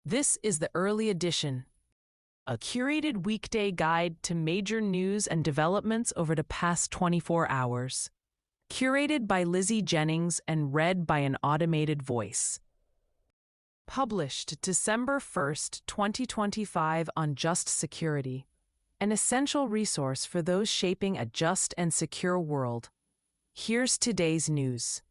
This is the early edition, a curated weekday guide to major news and developments over the past 24 hours. Curated by Lizzie Jennings and read by an automated voice. Published December 1st, 2025 on Just Security, an essential resource for those shaping a just and secure world. Here's today's news.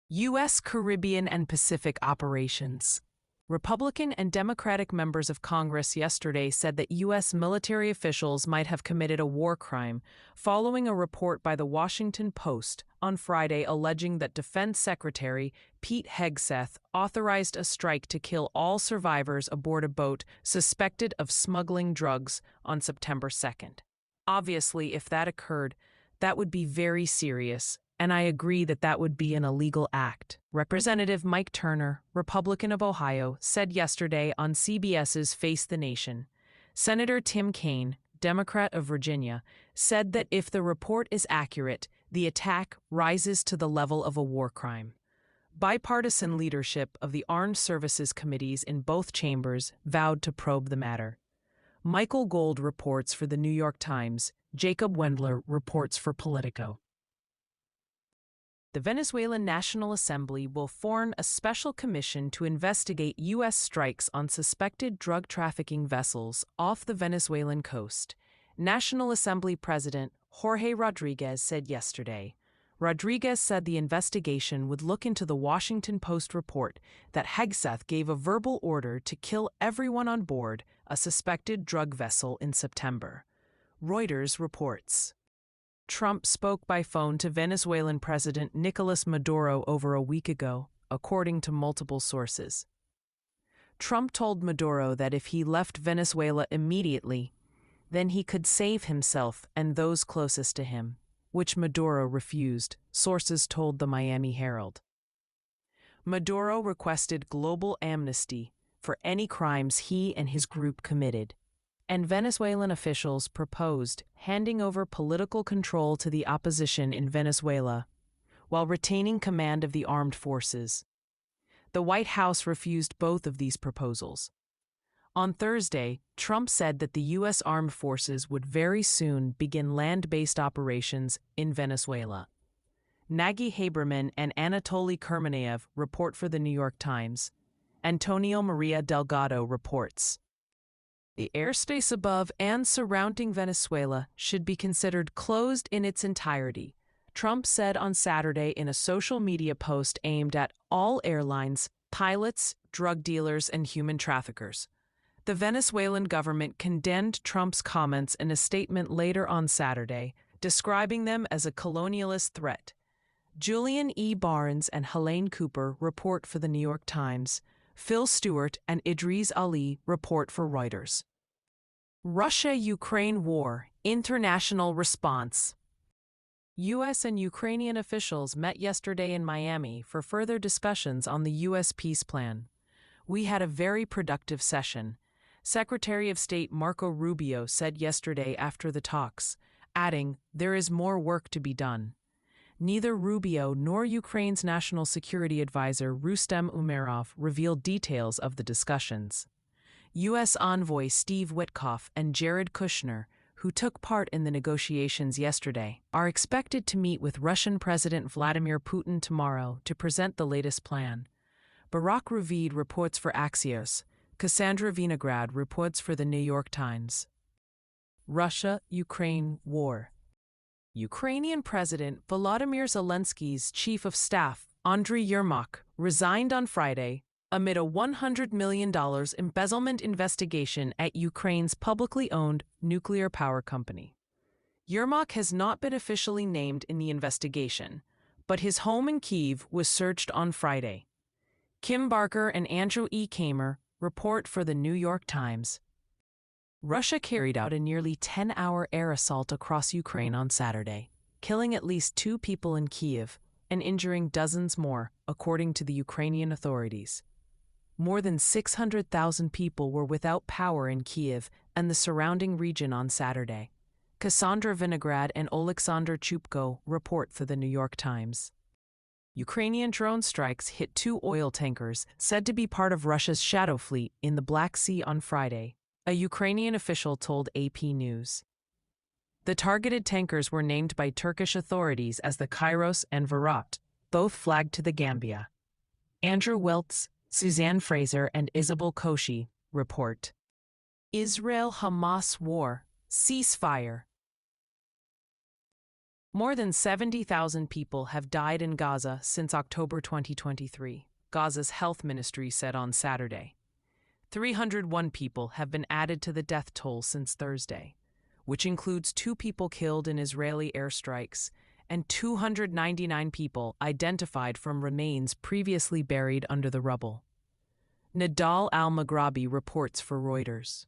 U.S. Caribbean and Pacific operations. Republican and Democratic members of Congress yesterday said that U.S. military officials might have committed a war crime following a report by the Washington Post on Friday alleging that Defense Secretary Pete Hegseth authorized a strike to kill all survivors aboard a boat suspected of smuggling drugs on September 2nd. Obviously, if that occurred, that would be very serious, and I agree that that would be an illegal act. Representative Mike Turner, Republican of Ohio, said yesterday on CBS's Face the Nation. Senator Tim Kaine, Democrat of Virginia, said that if the report is accurate, the attack rises to the level of a war crime. Bipartisan leadership of the Armed Services Committees in both chambers vowed to probe the matter. Michael Gold reports for the New York Times. Jacob Wendler reports for Politico. The Venezuelan National Assembly will form a special commission to investigate U.S. strikes on suspected drug trafficking vessels off the Venezuelan coast, National Assembly President Jorge Rodriguez said yesterday. Rodriguez said the investigation would look into the Washington Post report that Hegseth gave a verbal order to kill everyone on board a suspected drug vessel in September. Reuters reports. Trump spoke by phone to Venezuelan President Nicolas Maduro over a week ago, according to multiple sources. Trump told Maduro that if he left Venezuela immediately, then he could save himself and those closest to him, which Maduro refused, sources told the Miami Herald. Maduro requested global amnesty for any crimes he and his group committed, and Venezuelan officials proposed handing over political control to the opposition in Venezuela while retaining command of the armed forces. The White House refused both of these proposals. On Thursday, Trump said that the U.S. armed forces would very soon begin land-based operations in Venezuela. Nagy Haberman and Anatoly Kermenev report for the New York Times. Antonio Maria Delgado reports. The airspace above and surrounding Venezuela should be considered closed in its entirety, Trump said on Saturday in a social media post aimed at all airlines, pilots, drug dealers, and human traffickers. The Venezuelan government condemned Trump's comments in a statement later on Saturday, describing them as a colonialist threat. Julian E. Barnes and Helene Cooper report for the New York Times. Phil Stewart and Idris Ali report for Reuters. Russia-Ukraine war, international response. U.S. and Ukrainian officials met yesterday in Miami for further discussions on the U.S. peace plan. We had a very productive session, Secretary of State Marco Rubio said yesterday after the talks, adding, there is more work to be done. Neither Rubio nor Ukraine's National Security Advisor Rustem Umerov revealed details of the discussions. U.S. envoy Steve Witkoff and Jared Kushner, who took part in the negotiations yesterday, are expected to meet with Russian President Vladimir Putin tomorrow to present the latest plan. Barak Ravid reports for Axios. Cassandra Vinograd reports for the New York Times. Russia-Ukraine war. Ukrainian President Volodymyr Zelensky's chief of staff, Andriy Yermak, resigned on Friday amid a $100 million embezzlement investigation at Ukraine's publicly owned nuclear power company. Yermak has not been officially named in the investigation, but his home in Kyiv was searched on Friday. Kim Barker and Andrew E. Kamer report for the New York Times. Russia carried out a nearly 10-hour air assault across Ukraine on Saturday, killing at least 2 people in Kyiv and injuring dozens more, according to the Ukrainian authorities. More than 600,000 people were without power in Kyiv and the surrounding region on Saturday. Cassandra Vinograd and Oleksandr Chupko report for the New York Times. Ukrainian drone strikes hit two oil tankers said to be part of Russia's shadow fleet in the Black Sea on Friday, a Ukrainian official told AP News. The targeted tankers were named by Turkish authorities as the Kairos and Virat, both flagged to the Gambia. Andrew Weltz, Suzanne Fraser, and Isabel Koshi report. Israel-Hamas war, ceasefire. More than 70,000 people have died in Gaza since October 2023, Gaza's health ministry said on Saturday. 301 people have been added to the death toll since Thursday, which includes 2 people killed in Israeli airstrikes and 299 people identified from remains previously buried under the rubble. Nadal al-Maghrabi reports for Reuters.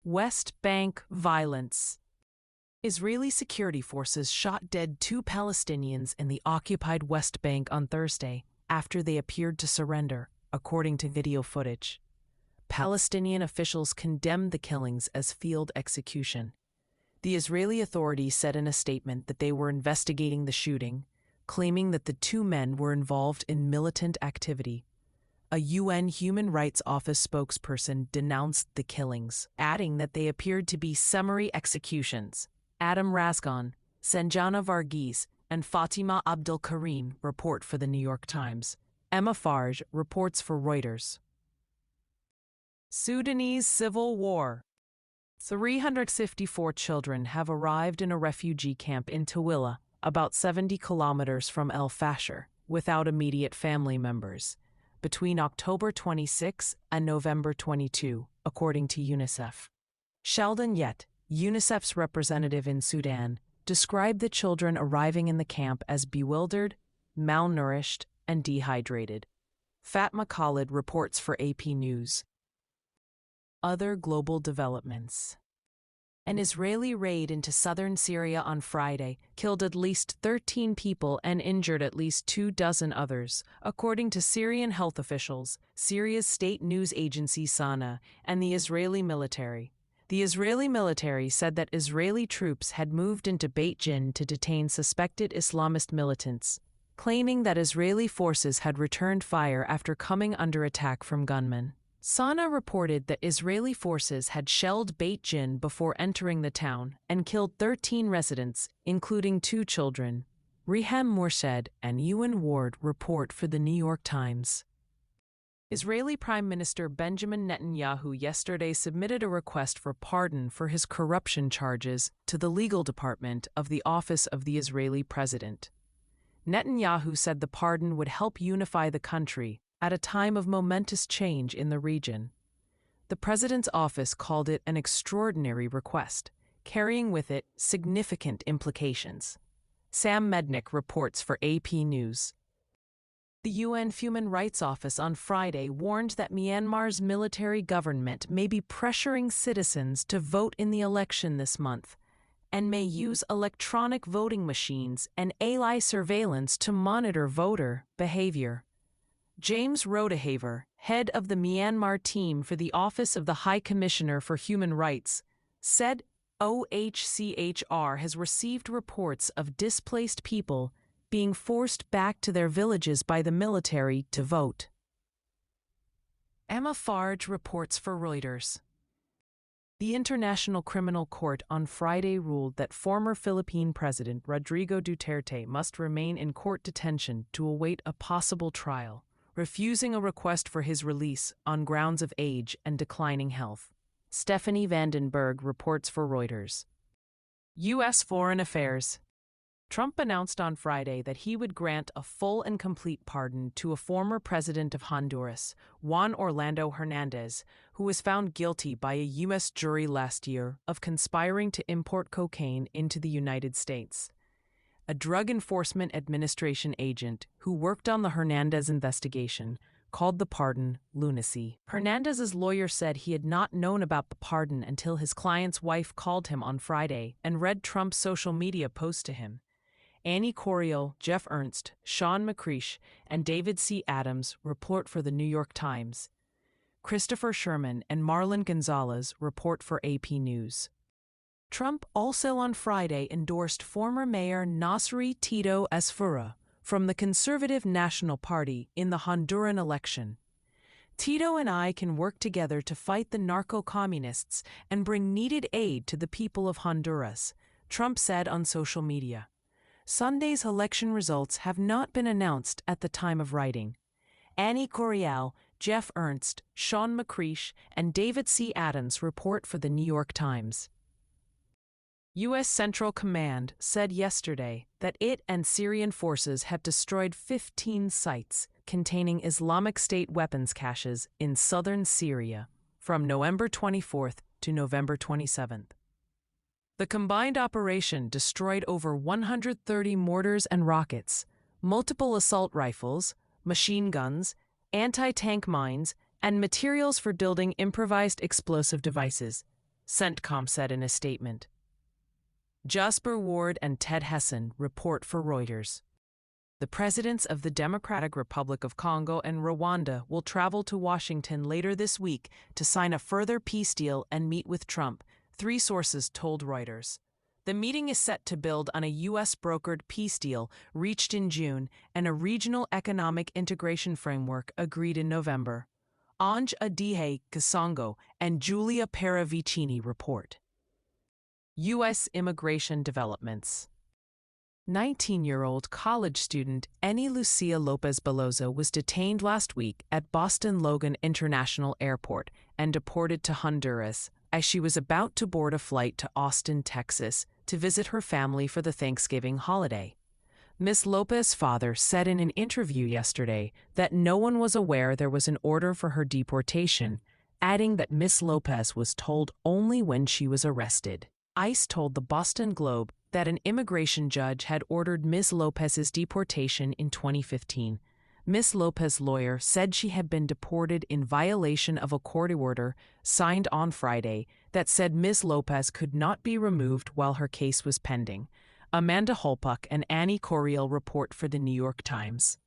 West Bank violence. Israeli security forces shot dead 2 Palestinians in the occupied West Bank on Thursday after they appeared to surrender, according to video footage. Palestinian officials condemned the killings as field execution. The Israeli authorities said in a statement that they were investigating the shooting, claiming that the 2 men were involved in militant activity. A UN Human Rights Office spokesperson denounced the killings, adding that they appeared to be summary executions. Adam Razgan, Sanjana Varghese, and Fatima Abdul Karim report for the New York Times. Emma Farge reports for Reuters. Sudanese civil war. 354 children have arrived in a refugee camp in Tawila, about 70 kilometers from El Fasher, without immediate family members, between October 26 and November 22, according to UNICEF. Sheldon Yett, UNICEF's representative in Sudan, described the children arriving in the camp as bewildered, malnourished, and dehydrated. Fatma Khalid reports for AP News. Other global developments. An Israeli raid into southern Syria on Friday killed at least 13 people and injured at least 24 others, according to Syrian health officials, Syria's state news agency SANA, and the Israeli military. The Israeli military said that Israeli troops had moved into Beit Jin to detain suspected Islamist militants, claiming that Israeli forces had returned fire after coming under attack from gunmen. SANA reported that Israeli forces had shelled Beit Jin before entering the town and killed 13 residents, including 2 children. Reham Morshed and Ewan Ward report for the New York Times. Israeli Prime Minister Benjamin Netanyahu yesterday submitted a request for pardon for his corruption charges to the legal department of the Office of the Israeli President. Netanyahu said the pardon would help unify the country at a time of momentous change in the region. The president's office called it an extraordinary request, carrying with it significant implications. Sam Mednick reports for AP News. The UN Human Rights Office on Friday warned that Myanmar's military government may be pressuring citizens to vote in the election this month and may use electronic voting machines and AI surveillance to monitor voter behavior. James Rodehaver, head of the Myanmar team for the Office of the High Commissioner for Human Rights, said OHCHR has received reports of displaced people being forced back to their villages by the military to vote. Emma Farge reports for Reuters. The International Criminal Court on Friday ruled that former Philippine President Rodrigo Duterte must remain in court detention to await a possible trial, refusing a request for his release on grounds of age and declining health. Stephanie Vandenberg reports for Reuters. U.S. Foreign Affairs. Trump announced on Friday that he would grant a full and complete pardon to a former president of Honduras, Juan Orlando Hernandez, who was found guilty by a U.S. jury last year of conspiring to import cocaine into the United States. A Drug Enforcement Administration agent who worked on the Hernandez investigation called the pardon lunacy. Hernandez's lawyer said he had not known about the pardon until his client's wife called him on Friday and read Trump's social media post to him. Annie Corio, Jeff Ernst, Sean McCreish, and David C. Adams report for the New York Times. Christopher Sherman and Marlon Gonzalez report for AP News. Trump also on Friday endorsed former Mayor Nasri Tito Asfura from the conservative National Party in the Honduran election. Tito and I can work together to fight the narco-communists and bring needed aid to the people of Honduras, Trump said on social media. Sunday's election results have not been announced at the time of writing. Annie Coriel, Jeff Ernst, Sean McCreish, and David C. Adams report for the New York Times. U.S. Central Command said yesterday that it and Syrian forces had destroyed 15 sites containing Islamic State weapons caches in southern Syria from November 24th to November 27th. The combined operation destroyed over 130 mortars and rockets, multiple assault rifles, machine guns, anti-tank mines, and materials for building improvised explosive devices, CENTCOM said in a statement. Jasper Ward and Ted Hessen report for Reuters. The presidents of the Democratic Republic of Congo and Rwanda will travel to Washington later this week to sign a further peace deal and meet with Trump, three sources told Reuters. The meeting is set to build on a U.S.-brokered peace deal reached in June and a regional economic integration framework agreed in November. Ange Adihe Kasongo and Julia Paravicini report. U.S. immigration developments. 19-year-old college student Eni Lucia Lopez Belozo was detained last week at Boston Logan International Airport and deported to Honduras as she was about to board a flight to Austin, Texas, to visit her family for the Thanksgiving holiday. Ms. Lopez's father said in an interview yesterday that no one was aware there was an order for her deportation, adding that Ms. Lopez was told only when she was arrested. ICE told the Boston Globe that an immigration judge had ordered Ms. Lopez's deportation in 2015. Ms. Lopez's lawyer said she had been deported in violation of a court order signed on Friday that said Ms. Lopez could not be removed while her case was pending. Amanda Holpuck and Annie Coriel report for the New York Times.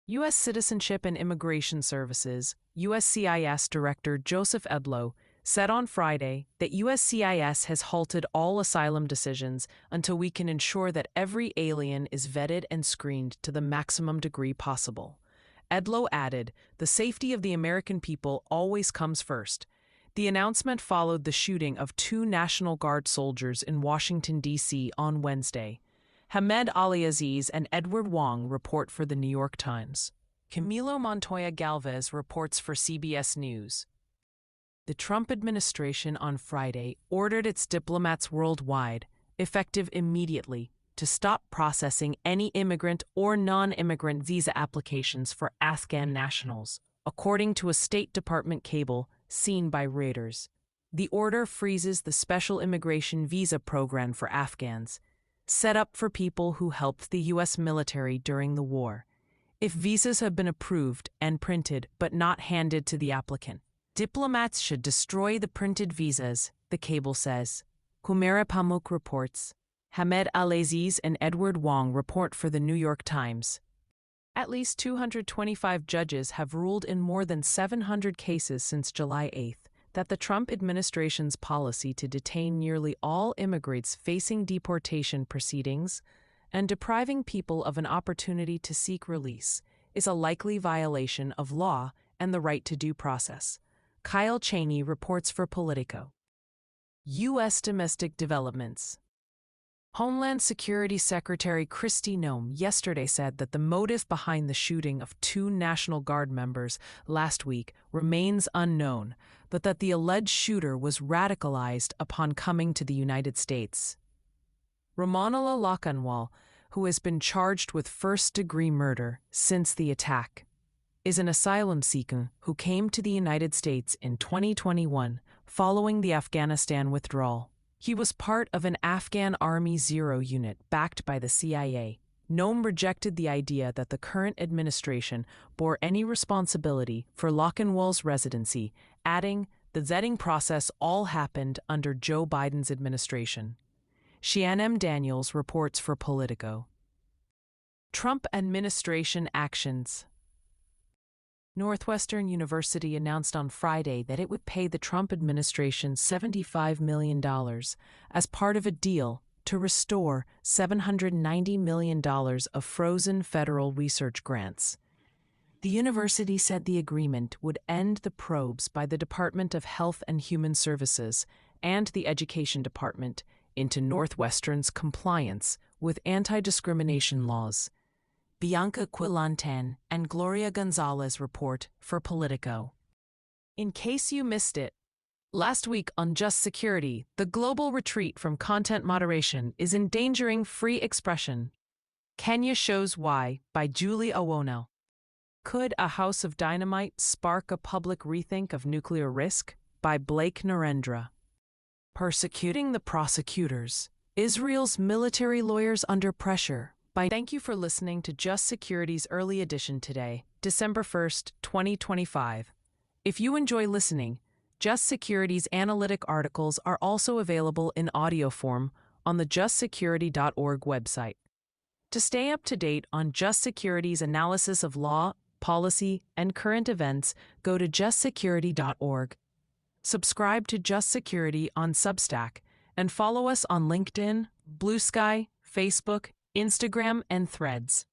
U.S. Citizenship and Immigration Services, USCIS Director Joseph Edlow, said on Friday that USCIS has halted all asylum decisions until we can ensure that every alien is vetted and screened to the maximum degree possible. Edlow added, "The safety of the American people always comes first." The announcement followed the shooting of two National Guard soldiers in Washington, D.C. on Wednesday. Hamed Ali Aziz and Edward Wong report for the New York Times. Camilo Montoya Galvez reports for CBS News. The Trump administration on Friday ordered its diplomats worldwide, effective immediately, to stop processing any immigrant or non-immigrant visa applications for Afghan nationals, according to a State Department cable seen by Reuters. The order freezes the special immigration visa program for Afghans, set up for people who helped the U.S. military during the war. If visas have been approved and printed but not handed to the applicant, diplomats should destroy the printed visas, the cable says. Humaira Pamuk reports. Hamed Al-Aziz and Edward Wong report for the New York Times. At least 225 judges have ruled in more than 700 cases since July 8th that the Trump administration's policy to detain nearly all immigrants facing deportation proceedings and depriving people of an opportunity to seek release is a likely violation of law and the right to due process. Kyle Cheney reports for Politico. U.S. domestic developments. Homeland Security Secretary Kristi Noem yesterday said that the motive behind the shooting of two National Guard members last week remains unknown, but that the alleged shooter was radicalized upon coming to the United States. Ramonala Lakanwal, who has been charged with first-degree murder since the attack, is an asylum seeker who came to the United States in 2021 following the Afghanistan withdrawal. He was part of an Afghan Army Zero unit backed by the CIA. Noem rejected the idea that the current administration bore any responsibility for Lakanwal's residency, adding, "The vetting process all happened under Joe Biden's administration." Shian M. Daniels reports for Politico. Trump administration actions. Northwestern University announced on Friday that it would pay the Trump administration $75 million as part of a deal to restore $790 million of frozen federal research grants. The university said the agreement would end the probes by the Department of Health and Human Services and the Education Department into Northwestern's compliance with anti-discrimination laws. Bianca Quilantan and Gloria Gonzalez report for Politico. In case you missed it, last week on Just Security, the global retreat from content moderation is endangering free expression. Kenya Shows Why by Julie Owono. Could a House of Dynamite spark a public rethink of nuclear risk? By Blake Narendra. Persecuting the prosecutors. Israel's military lawyers under pressure. Thank you for listening to Just Security's early edition today, December 1st, 2025. If you enjoy listening, Just Security's analytic articles are also available in audio form on the justsecurity.org website. To stay up to date on Just Security's analysis of law, policy, and current events, go to justsecurity.org. Subscribe to Just Security on Substack and follow us on LinkedIn, Blue Sky, Facebook, Instagram, and Threads.